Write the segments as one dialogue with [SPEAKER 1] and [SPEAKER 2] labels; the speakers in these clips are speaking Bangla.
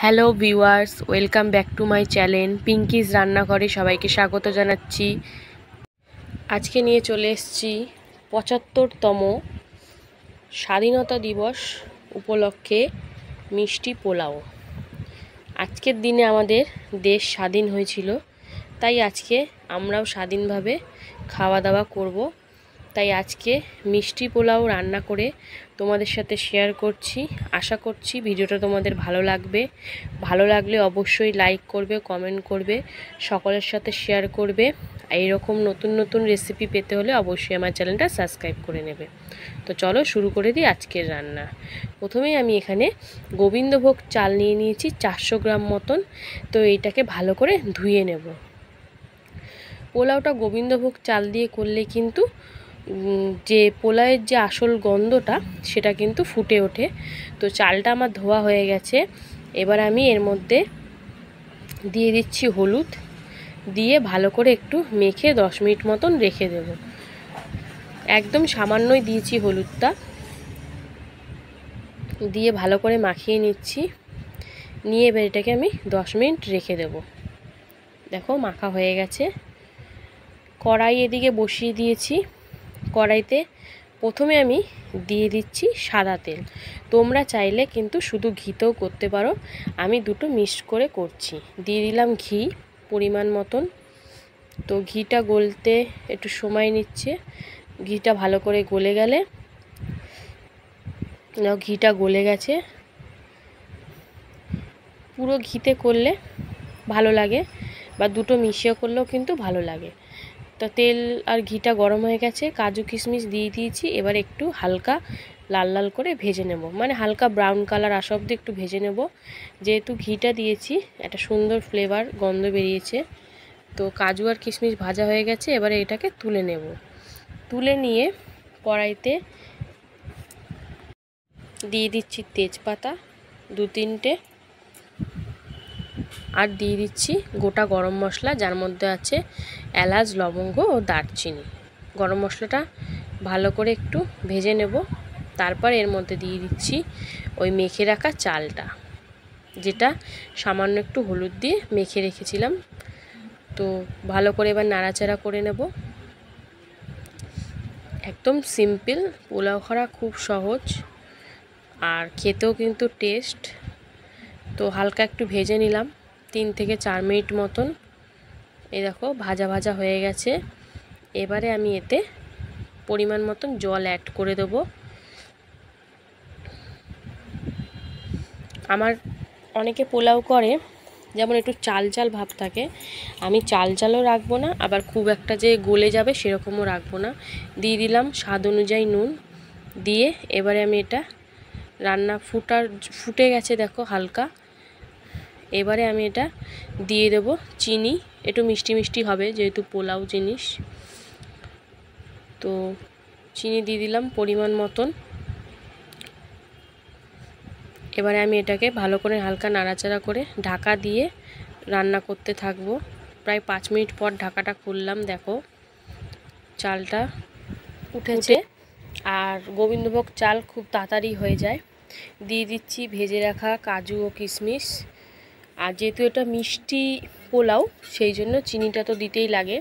[SPEAKER 1] Hello viewers, welcome back to my channel Pinky's রান্নাঘরে সবাইকে স্বাগত জানাচ্ছি। আজকে নিয়ে চলে এসেছি ৭৫তম স্বাধীনতা দিবস উপলক্ষে মিষ্টি পোলাও। আজকের দিনে আমাদের দেশ স্বাধীন হয়েছিল, তাই আজকে আমরাও স্বাধীনভাবে খাওয়া দাওয়া করব। তাই আজকে মিষ্টি পোলাও রান্না করে তোমাদের সাথে শেয়ার করছি। আশা করছি ভিডিওটা তোমাদের ভালো লাগবে। ভালো লাগলে অবশ্যই লাইক করবে, কমেন্ট করবে, সকলের সাথে শেয়ার করবে। এইরকম নতুন নতুন রেসিপি পেতে হলে অবশ্যই আমার চ্যানেলটা সাবস্ক্রাইব করে নেবে। তো চলো শুরু করে দিই আজকের রান্না। প্রথমেই আমি এখানে গোবিন্দভোগ চাল নিয়ে নিয়েছি 400 গ্রাম মতন। তো এইটাকে ভালো করে ধুয়ে নেব। পোলাওটা গোবিন্দভোগ চাল দিয়ে করলে কিন্তু যে পোলাওয়ের যে আসল গন্ধটা সেটা কিন্তু ফুটে ওঠে। তো চালটা আমার ধোয়া হয়ে গেছে। এবার আমি এর মধ্যে দিয়ে দিচ্ছি হলুদ, দিয়ে ভালো করে একটু মেখে 10 মিনিট মতন রেখে দেব। একদম সামান্যই দিয়েছি হলুদটা, দিয়ে ভালো করে মাখিয়ে নিচ্ছি। নিয়ে এবার এটাকে আমি 10 মিনিট রেখে দেব। দেখো মাখা হয়ে গেছে। কড়াই এদিকে বসিয়ে দিয়েছি। কড়াইতে প্রথমে আমি দিয়ে দিচ্ছি সাদা তেল। তোমরা চাইলে কিন্তু শুধু ঘিতেও করতে পারো, আমি দুটো মিক্স করে করছি। দিয়ে দিলাম ঘি পরিমাণ মতন। তো ঘিটা গলতে একটু সময় নিচ্ছে। ঘিটা ভালো করে গলে গেলে, ঘিটা গলে গেছে। পুরো ঘিতে করলে ভালো লাগে, বা দুটো মিশিয়ে করলেও কিন্তু ভালো লাগে। তো তেল আর ঘিটা গরম হয়ে গেছে, কাজু কিশমিশ দিয়ে দিয়েছি। এবার একটু হালকা লাল লাল করে ভেজে নেব, মানে হালকা ব্রাউন কালার আসা অবধি একটু ভেজে নেব। যেহেতু ঘিটা দিয়েছি একটা সুন্দর ফ্লেভার গন্ধ বেরিয়েছে। তো কাজু আর কিশমিশ ভাজা হয়ে গেছে। এবারে এটাকে তুলে নেব। তুলে নিয়ে কড়াইতে দিয়ে দিচ্ছি তেজপাতা 2-3টে, আর দিয়ে দিচ্ছি গোটা গরম মশলা, যার মধ্যে আছে এলাচ, লবঙ্গ ও দারচিনি। গরম মশলাটা ভালো করে একটু ভেজে নেব। তারপর এর মধ্যে দিয়ে দিচ্ছি ওই মেখে রাখা চালটা, যেটা সামান্য একটু হলুদ দিয়ে মেখে রেখেছিলাম। তো ভালো করে এবার নাড়াচাড়া করে নেব। একদম সিম্পল, পোলাও করা খুব সহজ, আর খেতেও কিন্তু টেস্ট। তো হালকা একটু ভেজে নিলাম 3 থেকে 4 মিনিট মতন। এই দেখো ভাজা ভাজা হয়ে গেছে। এবারে আমি এতে পরিমাণ মতন জল অ্যাড করে দেব। আমার অনেকে পোলাও করে যেমন একটু চাল চাল ভাব থাকে, আমি চাল চালও রাখবো না, আবার খুব একটা যে গলে যাবে সেরকমও রাখবো না। দিয়ে দিলাম স্বাদ অনুযায়ী নুন। দিয়ে এবারে আমি এটা ফুটে গেছে দেখো হালকা। এবারে আমি এটা দিয়ে দেব চিনি। একটু মিষ্টি মিষ্টি হবে যেহেতু পোলাও জিনিস। তো চিনি দিয়ে দিলাম পরিমাণ মতন। এবারে আমি এটাকে ভালো করে হালকা নাড়াচাড়া করে ঢাকা দিয়ে রান্না করতে থাকবো। প্রায় 5 মিনিট পর ঢাকাটা খুললাম, দেখো চালটা উঠেছে। আর গোবিন্দভোগ চাল খুব তাড়াতাড়ি হয়ে যায়। দিয়ে দিচ্ছি ভেজে রাখা কাজু ও কিশমিশ। আর যেহেতু এটা মিষ্টি পোলাও, সেই জন্য চিনিটা তো দিতেই লাগে।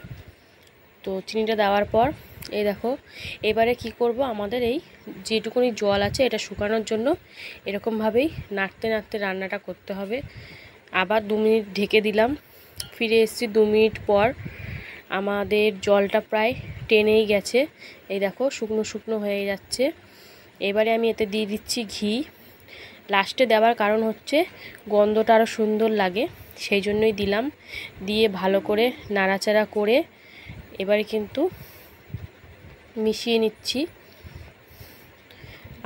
[SPEAKER 1] তো চিনিটা দেওয়ার পর এই দেখো এবারে কি করব, আমাদের এই যেটুকুনি জল আছে এটা শুকানোর জন্য এরকমভাবেই নাড়তে নাড়তে রান্নাটা করতে হবে। আবার 2 মিনিট ঢেকে দিলাম। ফিরে এসেছি 2 মিনিট পর। আমাদের জলটা প্রায় টেনেই গেছে। এই দেখো শুকনো শুকনো হয়ে যাচ্ছে। এবারে আমি এতে দিয়ে দিচ্ছি ঘি। লাস্টে দেওয়ার কারণ হচ্ছে গন্ধটা আরও সুন্দর লাগে, সেই জন্যই দিলাম। দিয়ে ভালো করে নাড়াচাড়া করে এবারে কিন্তু মিশিয়ে নিচ্ছি।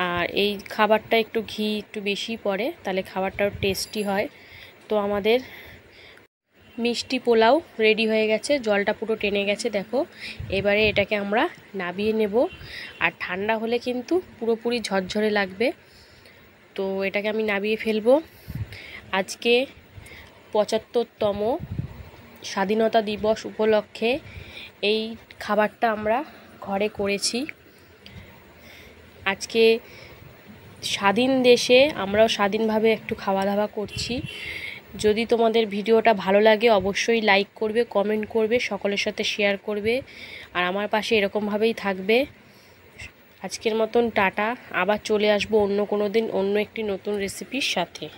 [SPEAKER 1] আর এই খাবারটা একটু ঘি একটু বেশি পড়ে, তাহলে খাবারটাও টেস্টি হয়। তো আমাদের মিষ্টি পোলাও রেডি হয়ে গেছে, জলটা পুরো টেনে গেছে দেখো। এবারে এটাকে আমরা নামিয়ে নেব। আর ঠান্ডা হলে কিন্তু পুরোপুরি ঝরঝরে লাগবে। তো এটাকে আমি নামিয়ে ফেলবো। আজকে ৭৫তম স্বাধীনতা দিবস উপলক্ষে এই খাবারটা আমরা ঘরে করেছি। আজকে স্বাধীন দেশে আমরাও স্বাধীনভাবে একটু খাওয়া দাওয়া করছি। যদি তোমাদের ভিডিওটা ভালো লাগে অবশ্যই লাইক করবে, কমেন্ট করবে, সকলের সাথে শেয়ার করবে, আর আমার পাশে এরকমভাবেই থাকবে। আজকের মতন টাটা, আবার চলে আসবো অন্য কোনো দিন অন্য একটি নতুন রেসিপির সাথে।